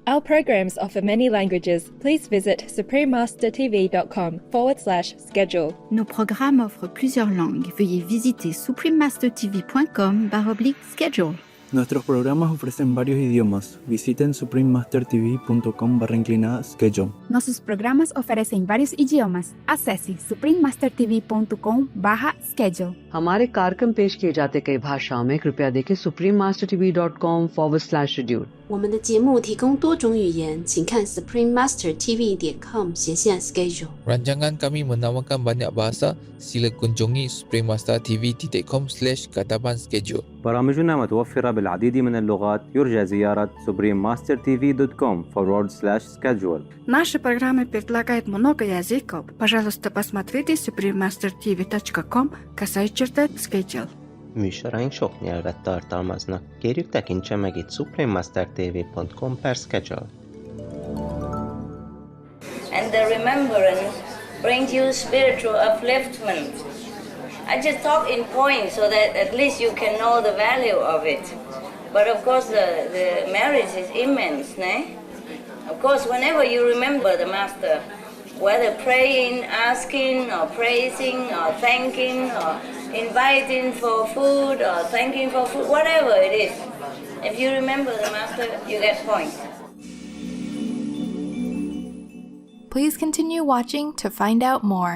Our programs offer many languages. Please visit suprememastertv.com/schedule. Nos programmes offrent plusieurs langues. Veuillez visiter suprememastertv.com/schedule. Nuestros programas ofrecen varios idiomas. Visiten suprememastertv.com/schedule. Nossos programas oferecem vários idiomas. Acesse suprememastertv.com/schedule. हमारे कार्यक्रम पेश किए जाते कई भाषाओं में कृपया देखें suprememastertv.com/schedule。我们的节目提供多种语言，请看 suprememastertv.com/schedule。 Rancangan kami menawarkan banyak bahasa. Sila kunjungi suprememastertv.com/katapan schedule. برامجنا متوفرة بالعديد من اللغات. يرجى زيارة suprememastertv.com/schedule. Наши программы предлагают много языков. Пожалуйста, посмотрите suprememastertv.com/schedule. Műsoraink sok nyelvet tartalmaznak. Kérjük tekintse meg itt suprememastertv.com/schedule. And the remembrance brings you spiritual upliftment. I just talk in points so that at least you can know the value of it. But of course the merit is immense, né? Of course, whenever you remember the Master, whether praying, asking, or praising, or thanking, or inviting for food, or thanking for food, whatever it is, if you remember the Master, you get points. Please continue watching to find out more.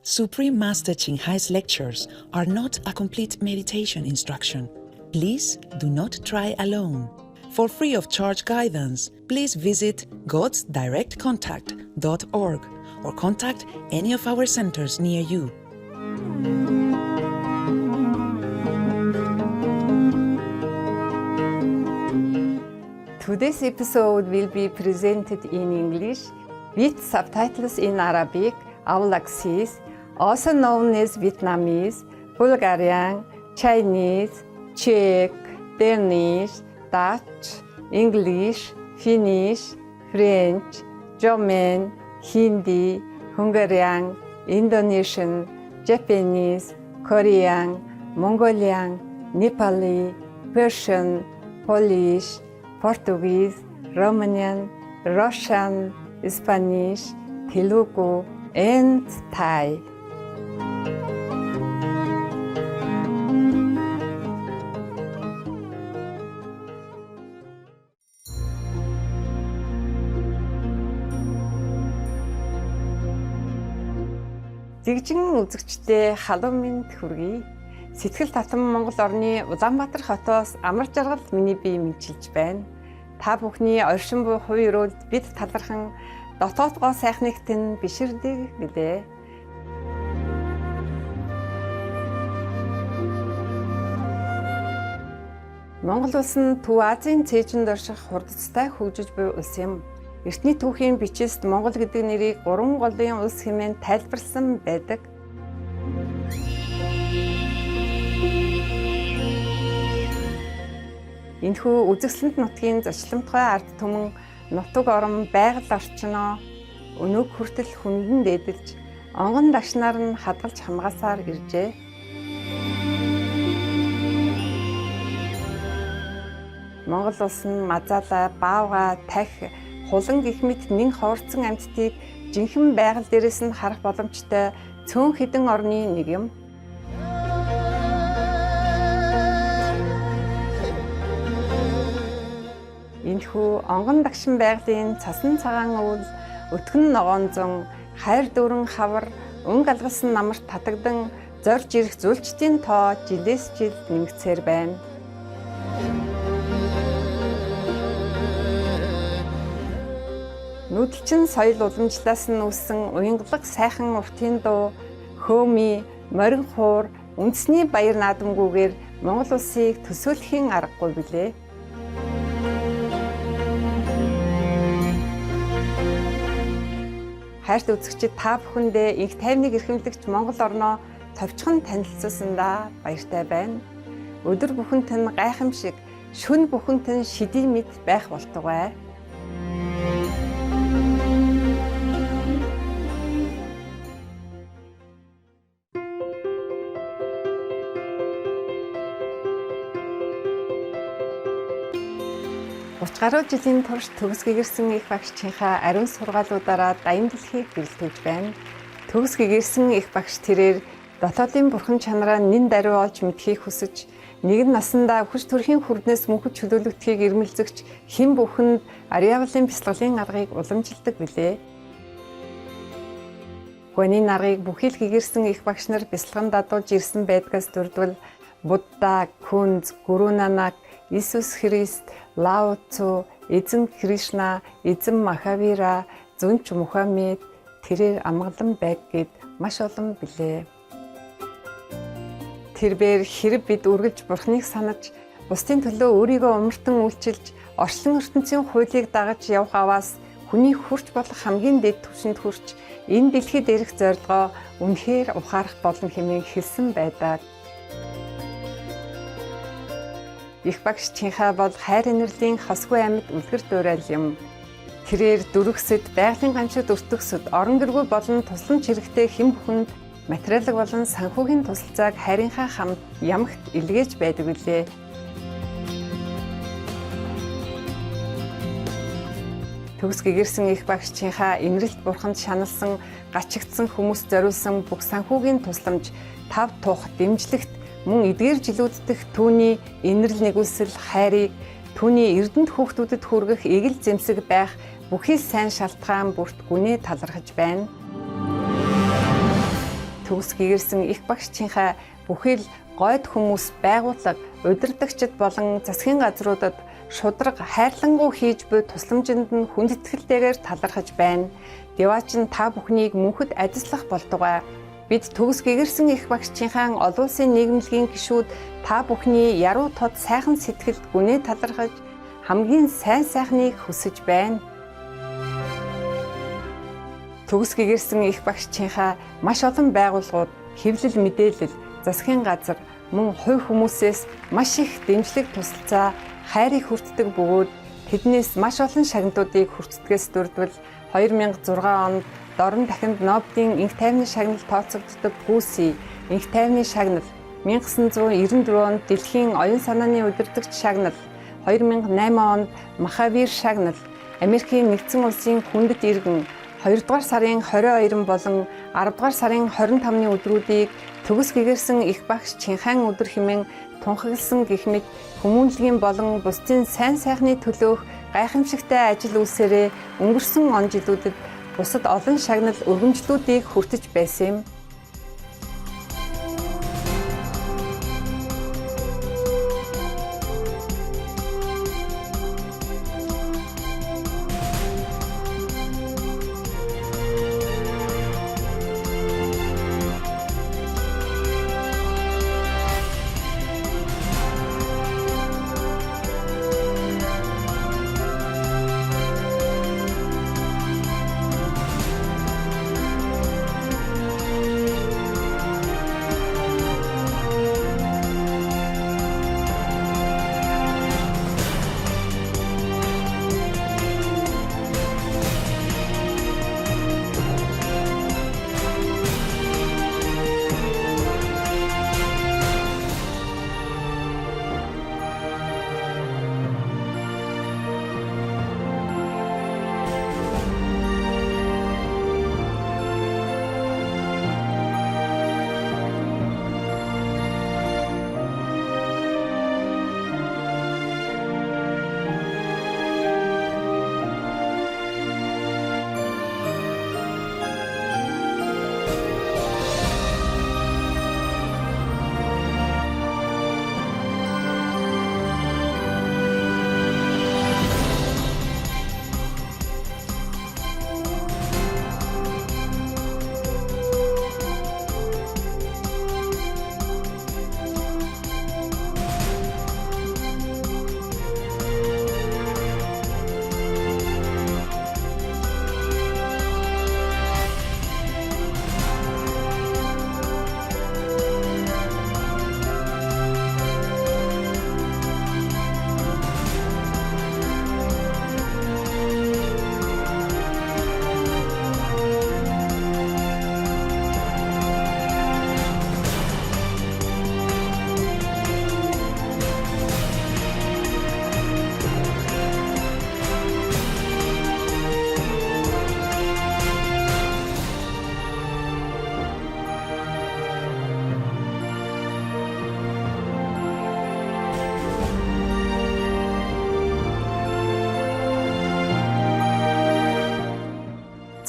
Supreme Master Ching Hai's lectures are not a complete meditation instruction. Please do not try alone. For free of charge guidance, please visit godsdirectcontact.org or contact any of our centers near you. Today's episode will be presented in English with subtitles in Arabic, Aulacese, also known as Vietnamese, Bulgarian, Chinese, Czech, Danish, Dutch, English, Finnish, French, German, Hindi, Hungarian, Indonesian, Japanese, Korean, Mongolian, Nepali, Persian, Polish, Portuguese, Romanian, Russian, Spanish, Telugu, and Thai. Зэгжин үзэгчдээ халуун минь хүргэе. Сэтгэл татам Монгол орны Улаанбаатар хотоос амар жаргал миний бие мэнчилж байна. Та бүхний оршин буй хувь өрөөлд бид талархан дотоодгоо сайхнэгтэн биширдэг гэлээ. Монгол улс нь Төв Азийн цээжинд орших хурдцтай хөгжиж буй улс юм. Эртний түүхийн бичилт Монгол гэдэг нэрийг 3 голын улс хэмээн тайлбарласан байдаг. Энэхүү үзэсгэлэнт нутгийн зочломтгой ард түмэн нутаг орон байгаль орчноо өнөөг хүртэл хүндэн дээдэлж онгон дагшнаар нь хадгалж хамгаасаар иржээ. Монгол улс нь мазаалаа, баавга, тах, хулан гэх мэт нэн хоорцсон амьтдыг жинхэнэ байгаль дээрээс нь харах боломжтой цөөн хэдэн орны нэг юм. Энэхүү онгон дагшин байгалийн цасан цагаан өвөл, өтгөн ногоон зун, хайр дүүрэн хавар, өнг алгасан намарт татагдан зорж ирэх зүйлчдийн тоо жилээс жил нэмэгцээр байна. Нүүдэлчин соёл уламжлалаас нь үүссэн уянгалаг сайхан уртын дуу, хөөми, морин хуур, үндэсний баяр наадамгүйгээр Монгол улсыг төсөөлөхийн аргагүй билээ. Хайрт үзэгчид та бүхэндээ их тайвныг эрхэмлэгч Монгол орноо товчхон танилцуулсандаа баяртай байна. Өдөр бүхэнт нь гайхамшиг, шөнө бүхэнт нь шидий мэд байх болтугай. 30 гаруй жилийн турш төгс гэгэрсэн их багшчийнхаа ариун сургаалуудаараа даян дэлхийг бэлтгэж байна. Төгс гэгэрсэн их багш тэрээр дотоодын бурхан чанараа нэн даруй олж мэдхийг хүсэж, нэгэн насандаа хүч төрхийн хүрднээс мөнхөд чөлөөлөгдөхийг ирмэлзэгч хэн бүхэнд ариавлын бясалгалын аргыг уламжилдаг билээ. Гүний наргыг бүхий л гэгэрсэн их багш нар бясалган дадуулж ирсэн байдгаас дурдвал Будда, Күнз, Гуру Нанак, Иесус Христ, Лао Цзу, Эзэн Кришна, Эзэн Махавира, Зүнч Мухаммед тэрээр амгалан байг гэд маш олон билээ. Тэрээр хэрэг бид үргэлж бурхныг санаж, бусдын төлөө өөрийгөө умартан үйлчилж, орчлон ертөнцийн хуулийг дагаж явах аваас хүний хүрч болох хамгийн дэд түвшинд хүрч, энэ дэлхийд ирэх зорилгоо үнэхээр ухаарах болно хэмээн хэлсэн байдаг. Их багш Чинхаа бол хайр инэрлийн хосгүй амьд үлгэр дуурайл юм. Тэрээр дүрхсэд, байгалийн гамшигт өртөгсөд, орон гэргүй болон тусламж хэрэгтэй хэн бүхэнд материалог болон санхүүгийн тусалцааг хайрынхаа хамт ямагт илгээж байдаг билээ. Төгс гэгэрсэн их багш Чинхаа инрэлт бурханд шаналсан, гачигдсан хүмүүст зориулсан бүх санхүүгийн тусламж, тав тух дэмжлэгт мөн эдгээр жилүүддэх түүний инэрл нэгүсэл хайрыг түүний эрдэнэт хүүхдүүдэд хүргэх эгэл зэмсэг байх бүхий сайн шалтгаан бүрт гүнээ талархаж байна. Төгс гэгэрсэн их багш Чинхаа бүхий л гойд хүмүүс, байгууллага, удирдагчид болон засгийн газруудад шудраг хайрлангуй хийж буй тусламжинд нь хүндэтгэлтэйгээр талархаж байна. Деваач нь та бүхнийг мөнхөд ажиллах болтугай. Бид төгс гэгэрсэн их багш Чинхаан олон улсын нийгэмлэгийн гишүүд та бүхний яруу тод сайхан сэтгэлд гүнээ талархаж хамгийн сайн сайхныг хүсэж байна. Төгс гэгэрсэн их багш Чинхаа маш олон байгууллагууд, хэвлэл мэдээлэл, засгийн газар, мөн хувь хүмүүсээс маш их дэмжлэг тусалцаа, хайрыг хүртдэг бөгөөд тэднээс маш олон шагналтуудыг хүртдгээс дурдвал 2006 онд Дорн дахинд Нобелийн инх тайвны шагнал тооцогддог Гүси инх тайвны шагнал, 1994 онд Дэлхийн оюун санааны удирдагч шагнал, 2008 онд Махавир шагнал, Америкийн нэгдсэн улсын хүндэт иргэн 2 дугаар сарын 22 болон 10 дугаар сарын 25-ны өдрүүдийг төгс гэгэрсэн их багш Чинхаан өдөр хэмээн тунхагласан гэх мэт хүмүүнлэгийн болон бусдын сайн сайхны төлөөх гайхамшигтай ажил үйлсээрээ өнгөрсөн он жилүүдэд бусад олон шагнал өргөмжлүүдийг хүртэж байсан юм.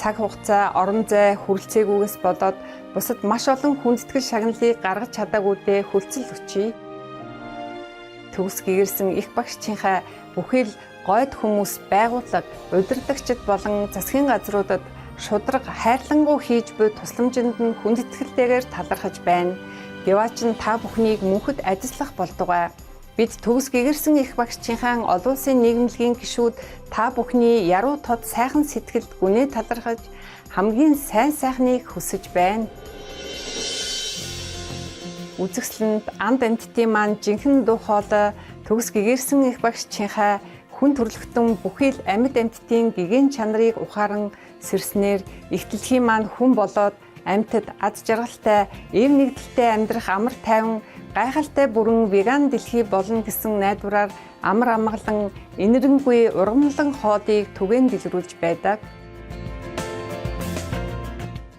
цаг хугацаа, орон зай хүрэлцээгүйгээс болоод бусад маш олон хүндэтгэл шагналыг гаргаж чадаагүйдээ хүлцэл өчье. Төгс гэгэрсэн их багшчийнхаа бүхэл гойд хүмүүс, байгууллага, удирдагчид болон засгийн газруудад шударга хайрлангуй хийж буй тусламжинд нь хүндэтгэлтэйгээр талархаж байна. Яваач нь та бүхнийг мөнхөд ажиллах болдугай. Бид төгс гэгэрсэн их багшчийнхаа олон улсын нийгэмлэгийн гишүүд та бүхний яруу тод сайхан сэтгэлд гүнээ талархаж хамгийн сайн сайхныг хүсэж байна. Үзэгсэлэнд анд амьтдын маань жинхэнэ дуу хоолой төгс гэгэрсэн их багшчийнхаа хүн төрөлхтөн бүхэл амьд амьтдын гэгэн чанарыг ухаан сэрснээр их дэлхийн маань хүн болоод амьтад аз жаргалтай, эв нэгдэлтэй амьдрах амар тайван гайхалтай бүрэн веган дэлхий болно гэсэн найдвараар амар амгалан инэрэнгүй ургамлан хоодыг түгээн дэлгэрүүлж байдаг.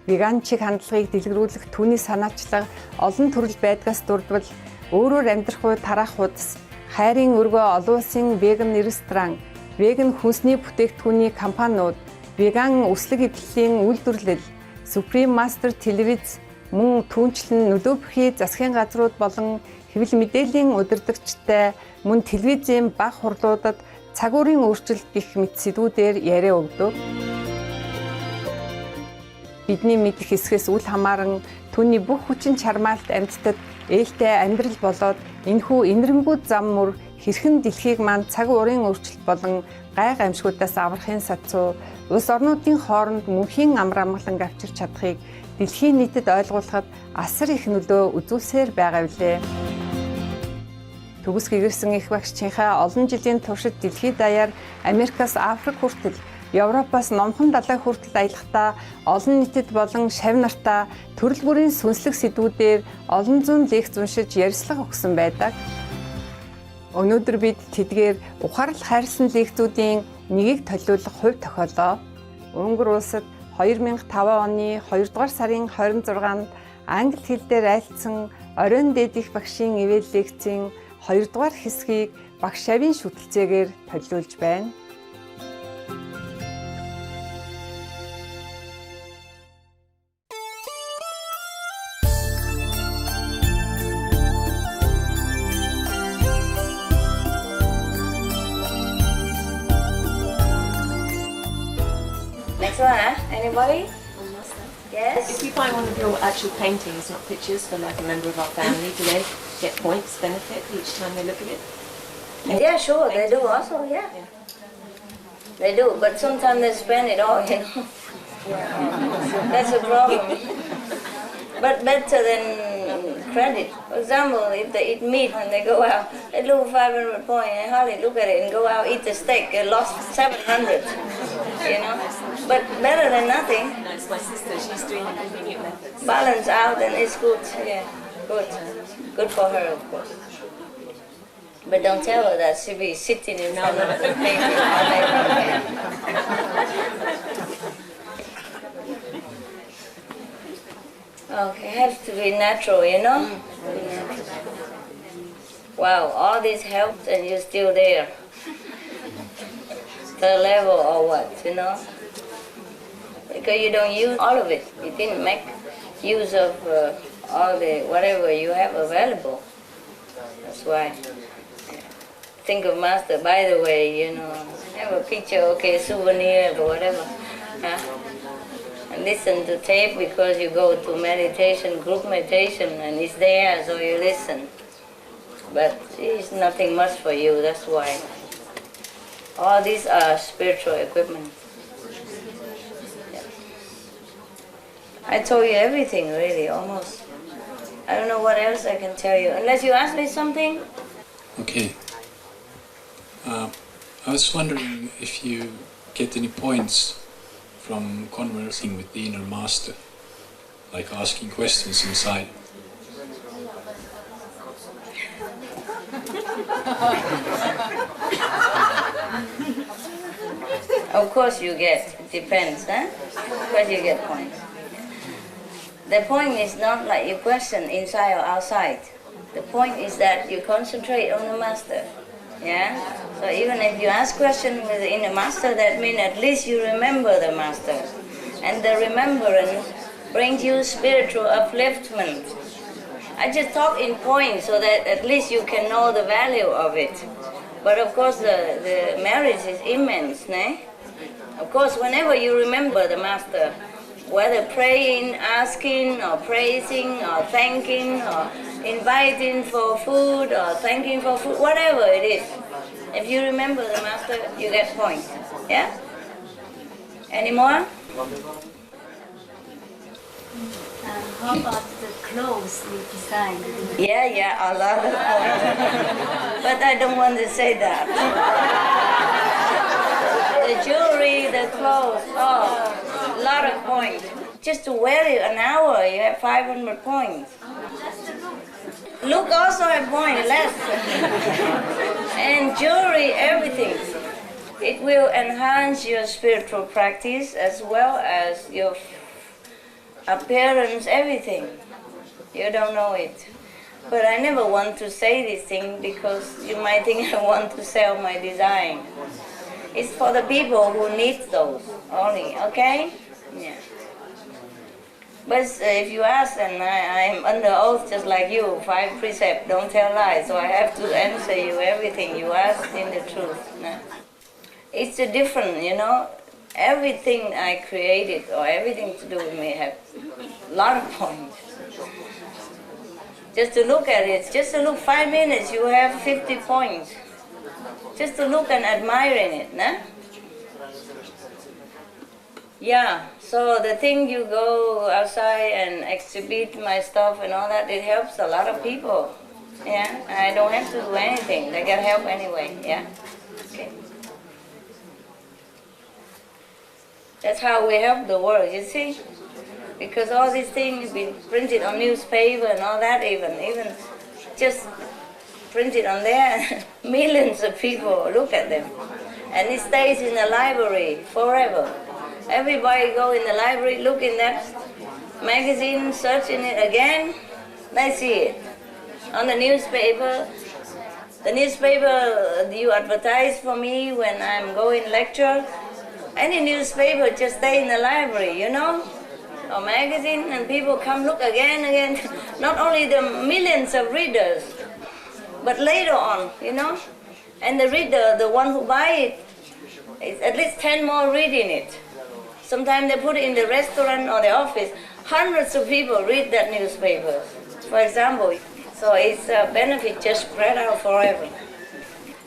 Веган чиг хандлагыг дэлгэрүүлэх түүний санаачлага олон төрөл байдгаас дурдвал өөрөөр амьдрах үе тараах хуудас, хайрын өргөө олон улсын веган ресторан, веган хүнсний бүтээгдэхүүний компаниуд, веган өслөг эвлэлийн үйлдвэрлэл, Suprema Maestro телевиз, мөн түүнчлэн нөлөө бүхий засгийн газрууд болон хэвлэл мэдээллийн удирдагчтай мөн телевизийн баг хурлуудад цаг уурын өөрчлөлт гэх мэт сэдвүүдээр яриа өгдөг. Бидний мэдих хэсгээс үл хамааран түүний бүх хүчин чармаалт амьтдад ээлтэй амьдрал болоод энэхүү инэрэнгүүд зам мөр хэрхэн дэлхийг маань цаг уурын өөрчлөлт болон гай гамшгуудаас аврахын сацуу улс орнуудын хооронд мөнхийн амар амгалан авчирч чадахыг дэлхийн нийтэд ойлгуулахад асар их нөлөө үзүүлсээр байгаа билээ. Төгс гэгэрсэн их багшчийнхаа олон жилийн туршид дэлхийд даяар Америкаас Африк хүртэл, Европоос Номхон далай хүртэл аялахдаа олон нийтэд болон шавь нартаа төрөл бүрийн сүнслэг сэдвүүдээр олон зуун лекц уншиж ярьцлага өгсөн байдаг. Өнөөдөр бид тэдгээр ухаарл хайрлсан лекцүүдийн нэгийг төлөвлөх хувь тохиолоо. Өнгөр улсад 2005 оны 2 дугаар сарын 26-нд англи хэл дээр айлтсан оройн дээд их багшийн ивэл лекцийн 2 дугаар хэсгийг багш Шавийн шүтэлцээгээр төлөвлөж байна. Next one, huh? Anybody? Yes? If you buy one of your actual paintings, not pictures, for like a member of our family, do they get points, benefit each time they look at it? Yeah, sure, they do also, yeah. They do, but sometimes they spend it all, you know. That's a problem. But better than credit. For example, if they eat meat when they go out, they lose 500 points, they hardly look at it and go out, eat the steak, they lost 700, you know. But better than nothing. No, it's my sister, she's doing the convenient methods. Balance out and it's good, yeah, good. Good for her, of course. But don't tell her that she'll be sitting in front of the painting all day. Okay, has to be natural, you know? Natural. Wow, all this helped and you're still there. The level or what, you know? Because you don't use all of it. You didn't make use of all the whatever you have available. That's why. Think of Master, by the way, you know, have a picture, okay, souvenir or whatever. Huh? And listen to tape because you go to meditation, group meditation, and it's there, so you listen. But it's nothing much for you, that's why. All these are spiritual equipment. Yeah. I told you everything, really, almost. I don't know what else I can tell you, unless you ask me something. Okay. I was wondering if you get any points from conversing with the inner master, like asking questions inside. Of course you get, it depends, huh? Of course you get points. The point is not like you question inside or outside. The point is that you concentrate on the master. Yeah? So even if you ask questions with the inner master, that means at least you remember the master. and the remembrance brings you spiritual upliftment. I just talk in points so that at least you can know the value of it. But of course the merit is immense, né? Of course, whenever you remember the Master, whether praying, asking, or praising, or thanking, or inviting for food, or thanking for food, whatever it is, if you remember the Master, you get points. Yeah? Any more? How about the clothes you designed? Yeah, a lot of points. But I don't want to say that. The jewelry, the clothes, a lot of points. Just to wear it an hour, you have 500 points. Look also have points, less. And jewelry, everything. It will enhance your spiritual practice as well as your appearance, everything. You don't know it. But I never want to say this thing because you might think I want to sell my design. It's for the people who need those only, okay? Yeah. But if you ask, and I'm under oath just like you, 5 precepts, don't tell lies, so I have to answer you everything you ask in the truth. No? It's a different, you know, everything I created or everything to do with me have a lot of points. Just to look at it, just to look 5 minutes, you have 50 points. Just to look and admiring it, nah? Yeah, so the thing you go outside and exhibit my stuff and all that, it helps a lot of people. Yeah, I don't have to do anything, they get help anyway, yeah? Okay. That's how we help the world, you see? Because all these things been printed on newspaper and all that, even just printed on there, millions of people look at them. And it stays in the library forever. Everybody go in the library, look in that magazine, search in it again, they see it. On the newspaper you advertise for me when I'm going lecture. Any newspaper just stay in the library, you know? Or magazine, and people come look again. Not only the millions of readers, but later on, you know? And the reader, the one who buy it, is at least 10 more reading it. Sometimes they put it in the restaurant or the office. Hundreds of people read that newspaper, for example. So it's a benefit just spread out forever.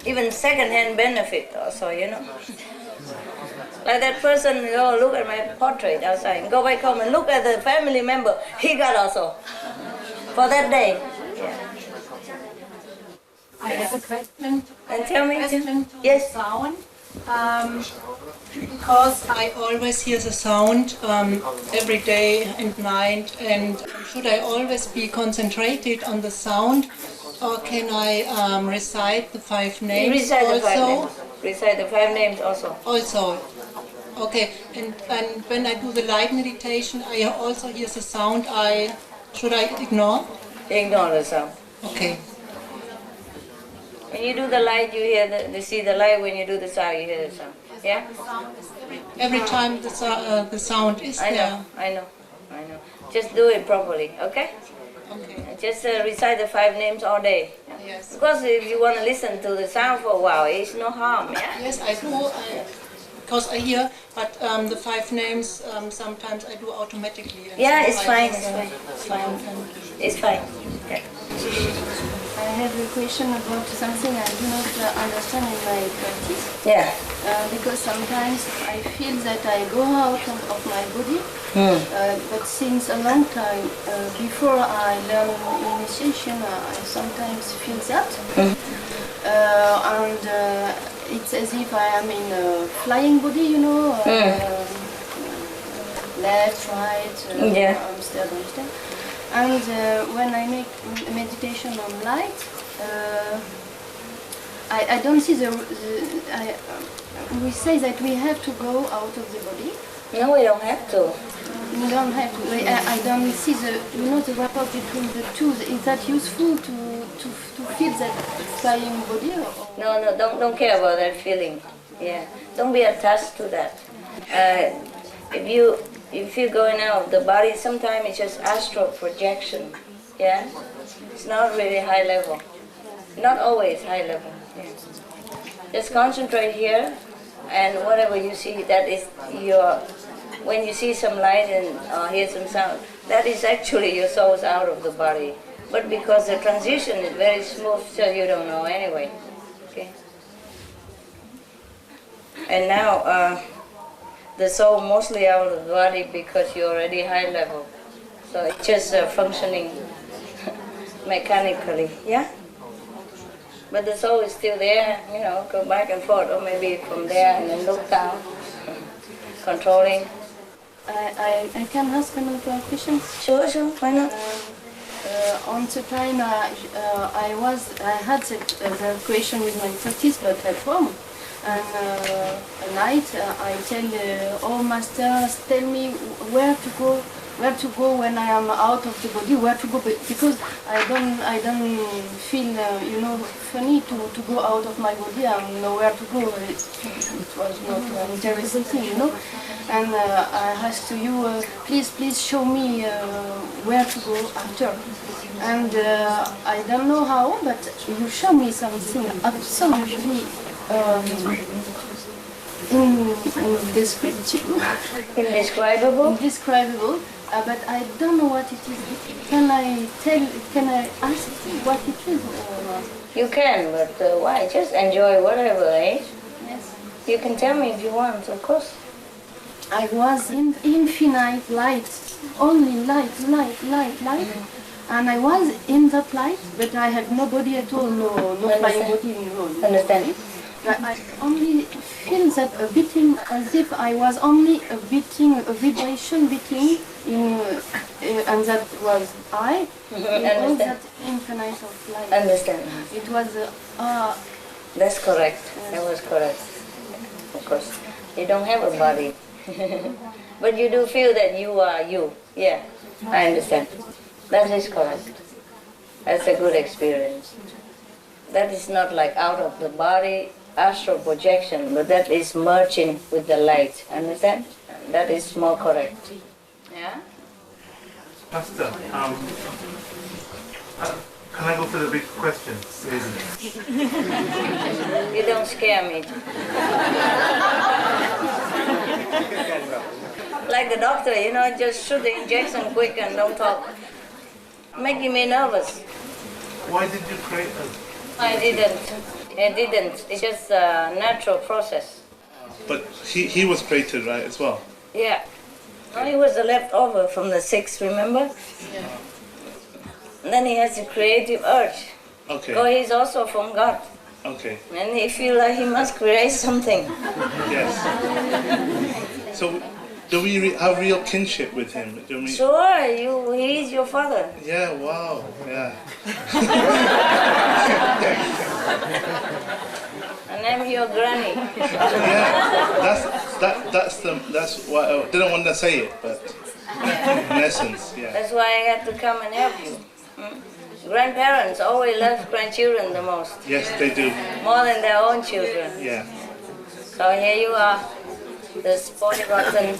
Even second-hand benefit also, you know? Like that person, go look at my portrait outside, go back home and look at the family member, he got also, for that day. Yeah. I have a question. And tell me, yes. Sound. Because I always hear the sound every day and night, and should I always be concentrated on the sound, or can I recite the 5 names recite also? The 5 names. Recite the 5 names also. Also. Okay, and when I do the light meditation, I also hear the sound. Should I ignore? Ignore the sound. Okay. When you do the light, you hear you see the light. When you do the sound, you hear the sound. Yeah. Every time the sound is there. I know. Just do it properly, okay? Okay. Just recite the 5 names all day. Yes. Because if you want to listen to the sound for a while, it's no harm. Yeah. Yes, I do. Because I hear, but the 5 names sometimes I do automatically. Yeah, so it's fine. It's fine. It's fine. Okay. I have a question about something I do not understand in my practice. Yeah. Because sometimes I feel that I go out of my body, but since a long time before I learn initiation, I sometimes feel that. And it's as if I am in a flying body, you know, left, right, yeah. Amsterdam. And when I make meditation on light, I don't see we say that we have to go out of the body. No, we don't have to. We don't have to. I don't see the rapport between the two. Is that useful to feel that flying body? Or? No, don't care about that feeling. Yeah, don't be attached to that. If you if you're going out, the body sometimes it's just astral projection. Yeah? It's not really high level. Not always high level. Yeah. Just concentrate here, and whatever you see, that is your, when you see some light and hear some sound, that is actually your soul's out of the body. But because the transition is very smooth, so you don't know anyway. Okay. And now the soul mostly out of the body because you're already high level. So it's just functioning mechanically, yeah? But the soul is still there, you know, go back and forth, or maybe from there and then look down, controlling. I can ask another question? Sure, why not? On the time I had the question with my practice, but at home. And at night I tell all masters, tell me where to go when I am out of the body, where to go, because I don't feel funny to go out of my body. I know where to go. It was not an interesting thing, And I asked to you, please show me where to go after. And I don't know how, but you show me something absolutely indescribable. But I don't know what it is. Can I ask what it is? You can, but why? Just enjoy whatever, eh? Yes. You can tell me if you want, of course. I was in infinite light, only light. And I was in that light, but I had no body at all, no flying body involved. Understand? I only feel that a beating, as if I was only a vibration beating, and that was I, in all that infinite of light. Understand. It was, That's correct. Yes. That was correct. Of course. You don't have a body. But you do feel that you are you. Yeah, I understand. That is correct. That's a good experience. That is not like out of the body, astral projection, but that is merging with the light. Understand? That is more correct. Yeah? Pastor, can I go for the big questions? You don't scare me. Like the doctor, just shoot the injection quick and don't talk. Making me nervous. Why did you create us? I didn't. It's just a natural process. But he was created, right, as well? Yeah. He was the leftover from the six, remember? Yeah. And then he has a creative urge. Okay. So he's also from God. Okay. And he feels like he must create something. Yes. So, do we have real kinship with him? Sure, he's your father. Yeah, wow, yeah. And I'm your granny. Yeah, that's why I didn't want to say it, but in essence, yeah. That's why I had to come and help you. Grandparents always love grandchildren the most. Yes, they do. More than their own children. Yeah. So here you are, the spoiled rotten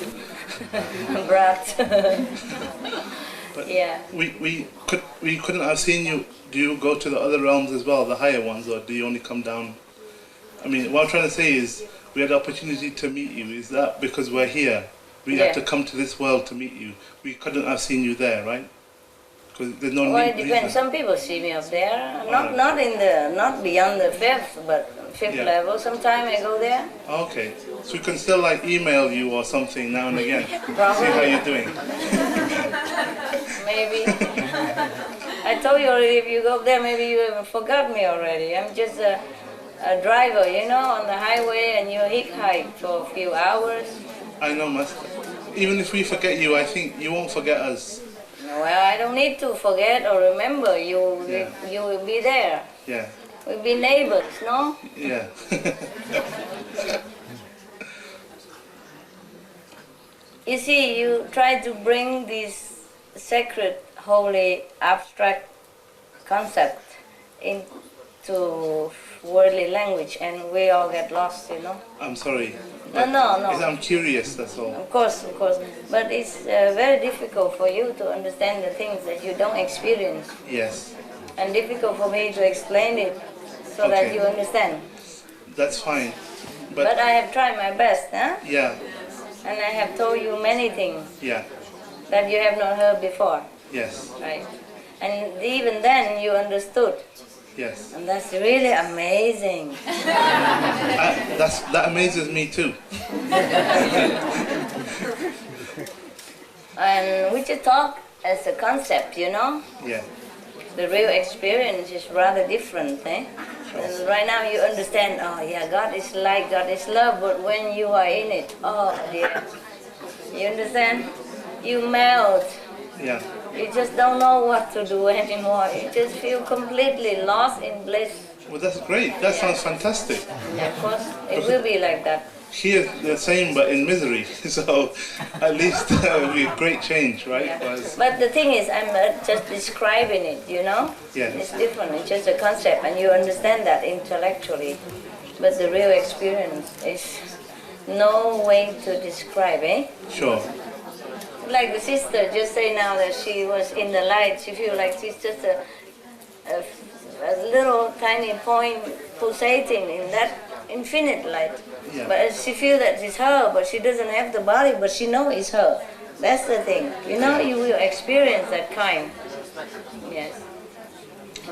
brat. But yeah. We couldn't have seen you. Do you go to the other realms as well, the higher ones, or do you only come down? I mean, what I'm trying to say is, we had the opportunity to meet you. Is that because we're here? We had to come to this world to meet you. We couldn't have seen you there, right? Because there's no Well, it depends. Some people see me up there, not beyond the fifth, but fifth level. Sometimes I go there. Okay, so we can still email you or something now and again. Probably. See how you're doing. Maybe. I told you already. If you go up there, maybe you forgot me already. I'm just a driver, on the highway, and you hitchhike for a few hours. I know, Master. Even if we forget you, I think you won't forget us. Well, I don't need to forget or remember. You will be there. Yeah. We'll be neighbors, no? Yeah. You see, you try to bring this sacred, holy, abstract concept into worldly language, and we all get lost, you know. I'm sorry. No. I'm curious, that's all. Of course. But it's very difficult for you to understand the things that you don't experience. Yes. And difficult for me to explain it so that you understand. That's fine. But I have tried my best, huh? Yeah. And I have told you many things Yeah. that you have not heard before. Yes. Right. And even then you understood. Yes. And that's really amazing. That amazes me too. And we just talk as a concept, you know. Yeah. The real experience is rather different, eh? And right now you understand, oh yeah, God is light, God is love, but when you are in it, oh dear. You understand? You melt. Yeah. You just don't know what to do anymore. You just feel completely lost in bliss. Well, that's great. That sounds fantastic. Yeah, of course, it will be like that. Here, the same, but in misery. So, at least it will be a great change, right? Yeah. But the thing is, I'm just describing it, you know? Yes. It's different. It's just a concept, and you understand that intellectually. But the real experience is no way to describe, eh? Sure. Like the sister just say now that she was in the light, she feel like she's just a little tiny point pulsating in that infinite light. Yeah. But she feel that it's her, but she doesn't have the body, but she know it's her. That's the thing. You know, you will experience that kind. Yes.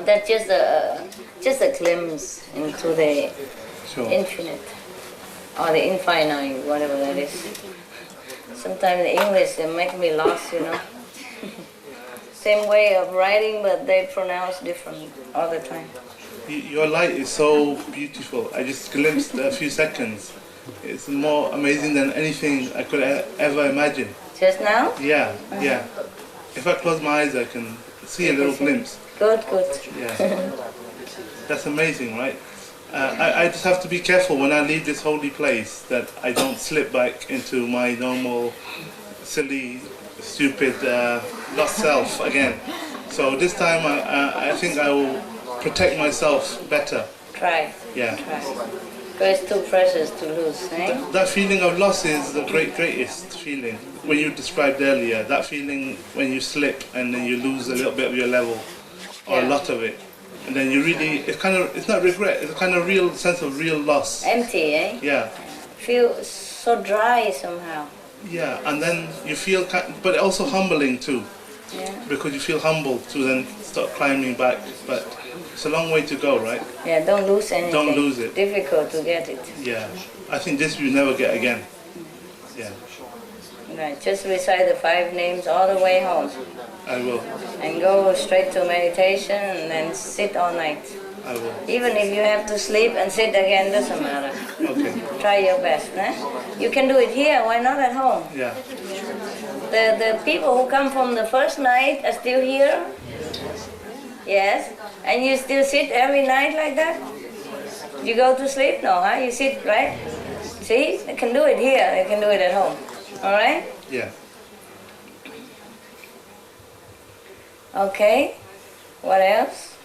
That's just a glimpse into the infinite or the infinite, whatever that is. Sometimes in English they make me lost, you know. Same way of writing, but they pronounce different all the time. Your light is so beautiful. I just glimpsed a few seconds. It's more amazing than anything I could ever imagine. Just now? Yeah, yeah. If I close my eyes, I can see a little glimpse. Good. Yeah. That's amazing, right? I just have to be careful when I leave this holy place that I don't slip back into my normal, silly, stupid, lost self again. So this time I think I will protect myself better. Try. Yeah. Try. But it's too precious to lose, eh? That feeling of loss is the greatest feeling. When you described earlier, that feeling when you slip and then you lose a little bit of your level, or a lot of it. And then you really, it's not regret, it's a kind of real sense of real loss. Empty, eh? Yeah. Feel so dry somehow. Yeah, and then you feel, but also humbling too. Yeah. Because you feel humbled to then start climbing back. But it's a long way to go, right? Yeah, don't lose anything. Don't lose it. Difficult to get it. Yeah. I think this you never get again. Yeah. Right, just recite the 5 names all the way home. I will. And go straight to meditation and then sit all night. I will. Even if you have to sleep and sit again, doesn't matter. Okay. Try your best, eh? You can do it here, why not at home? Yeah. The people who come from the first night are still here? Yes? And you still sit every night like that? You go to sleep? No, huh? You sit, right? See? They can do it here, they can do it at home. Alright? Yeah. Okay. What else?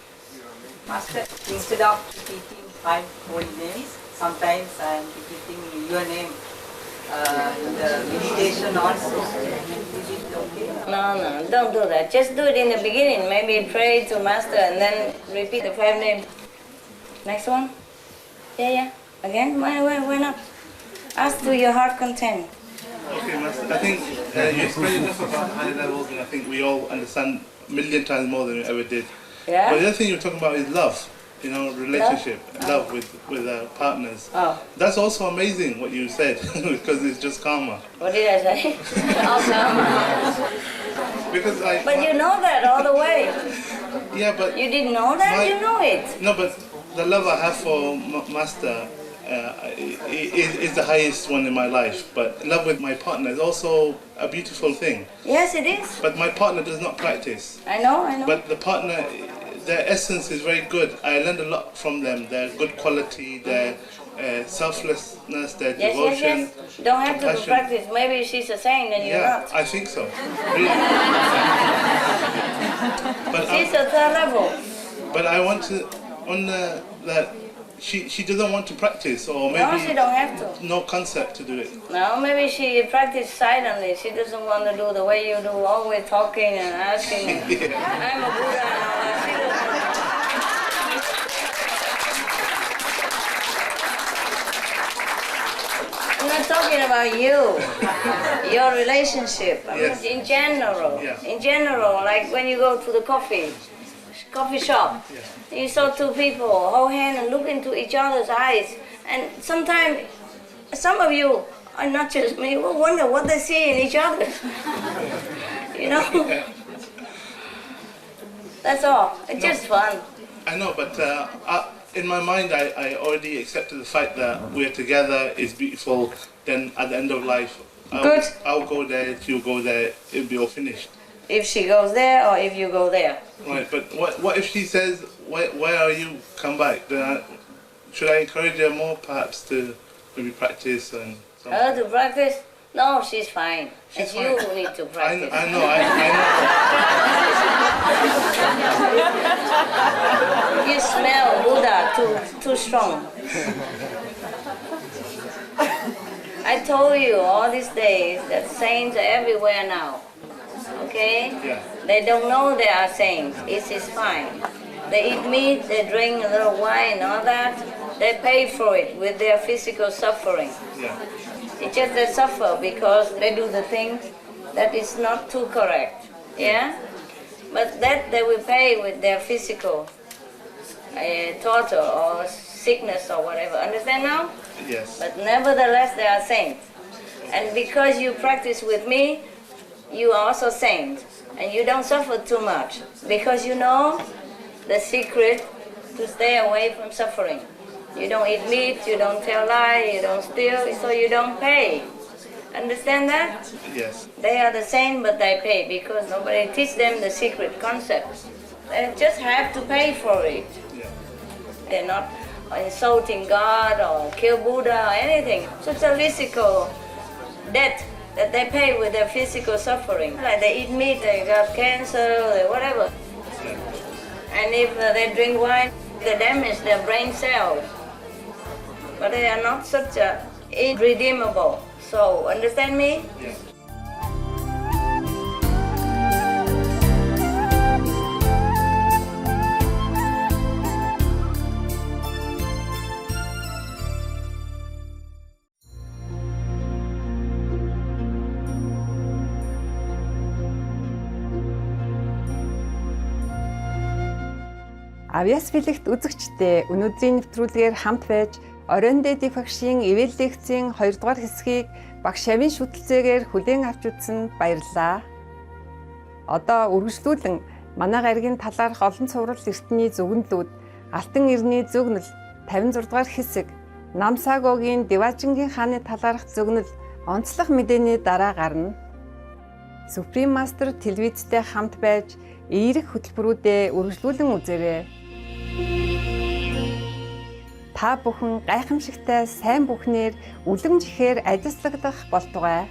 Master, instead of repeating 5 holy names, sometimes I am repeating your name in the meditation also. Is it okay? No, don't do that. Just do it in the beginning. Maybe pray to Master and then repeat the 5 names. Next one? Yeah. Again? Why not? Ask to your heart content. Okay, Master. I think you explained enough about high levels, and I think we all understand a million times more than we ever did. Yeah? But the other thing you're talking about is love. You know, relationship, love with partners. Oh. That's also amazing what you said, because it's just karma. What did I say? Oh, karma. Because But you know that all the way. Yeah, but you didn't know that. You know it. No, but the love I have for Master is the highest one in my life. But love with my partner is also a beautiful thing. Yes, it is. But my partner does not practice. I know. But the partner, their essence is very good. I learned a lot from them. Their good quality, their selflessness, their devotion. Yes. You don't have compassion. to practice. Maybe she's a saint and you're not. I think so. Really. But she's a third level. But I want to, on that, she doesn't want to practice, or maybe No, she don't have to. no concept to do it. No, maybe she practice silently. She doesn't want to do the way you do, always talking and asking. I'm a Buddha and all that. She doesn't. I'm not talking about you, your relationship. I mean, in general, in general, like when you go to the coffee shop, you saw two people hold hand and look into each other's eyes, and sometimes some of you, and not just me, will wonder what they see in each other. You know, that's all. It's just fun. I know, but in my mind, I already accepted the fact that we're together is beautiful. Then at the end of life, I'll go there, you'll go there, it'll be all finished. If she goes there or if you go there. Right, but what if she says, where are you? Come back. Then should I encourage her more, perhaps, to maybe practice and something? Her to practice? No, she's fine. It's you who need to practice. I know. You smell Buddha too strong. I told you all these days that saints are everywhere now. Okay? Yeah. They don't know they are saints. It is fine. They eat meat, they drink a little wine, all that. They pay for it with their physical suffering. Yeah. It's just they suffer because they do the thing that is not too correct. Yeah? But that they will pay with their physical torture or sickness or whatever. Understand now? Yes. But nevertheless, they are saints. And because you practice with me, you are also saint. And you don't suffer too much. Because you know the secret to stay away from suffering. You don't eat meat, you don't tell lies, you don't steal, so you don't pay. Understand that? Yes. They are the same, but they pay because nobody teach them the secret concepts. They just have to pay for it. Yeah. They're not insulting God or kill Buddha or anything. So it's a physical debt that they pay with their physical suffering. Like they eat meat, they got cancer, they whatever. And if they drink wine, they damage their brain cells. But they are not such a irredeemable. So, understand me? Yeah. Авьяас бэлэгт үзэгчдээ өнөөдрийн нэвтрүүлгээр хамт байж Оройн дээдийн багшийн ивэл лекцийн 2 дугаар хэсгийг багш Шавийн шүтэлцээгээр хүлээн авч үзсэнд баярлалаа. Одоо үргэлжлүүлэн манай гаригийн талаарх олон цуврал эртний зөвгөнлүүд, Алтан эрдний зөвгнөл 56 дугаар хэсэг, Намсагогийн Деважингийн хааны талаарх зөвгнөл онцлог мэдээний дараа гарна. Supreme Master телевизтэй хамт байж эерэг хөтөлбөрүүдэд үргэлжлүүлэн үзээрэй. Та бүхэн гайхамшигтай сайн бүхнээр үлэмжихээр ажиллагдах болтугай.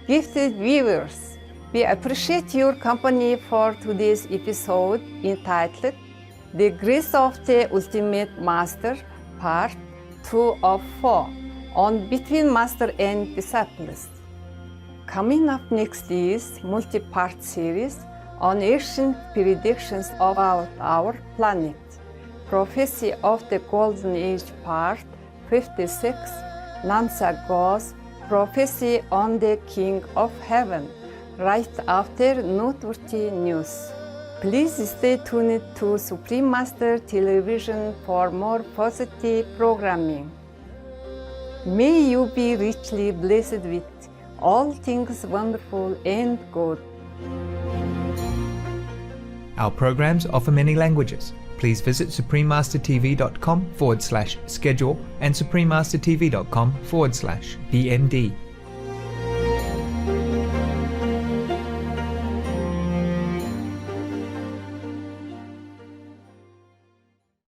Gifted viewers, we appreciate your company for today's episode entitled The Grace of the Ultimate Master, Part 2 of 4 on Between Master and Disciples. Coming up next is multi-part series on ancient predictions about our planet. Prophecy of the Golden Age Part 56, Namsa Goes Prophecy on the King of Heaven, right after noteworthy news. Please stay tuned to Supreme Master Television for more positive programming. May you be richly blessed with all things wonderful and good. Our programs offer many languages. Please visit suprememastertv.com/schedule and suprememastertv.com/BMD.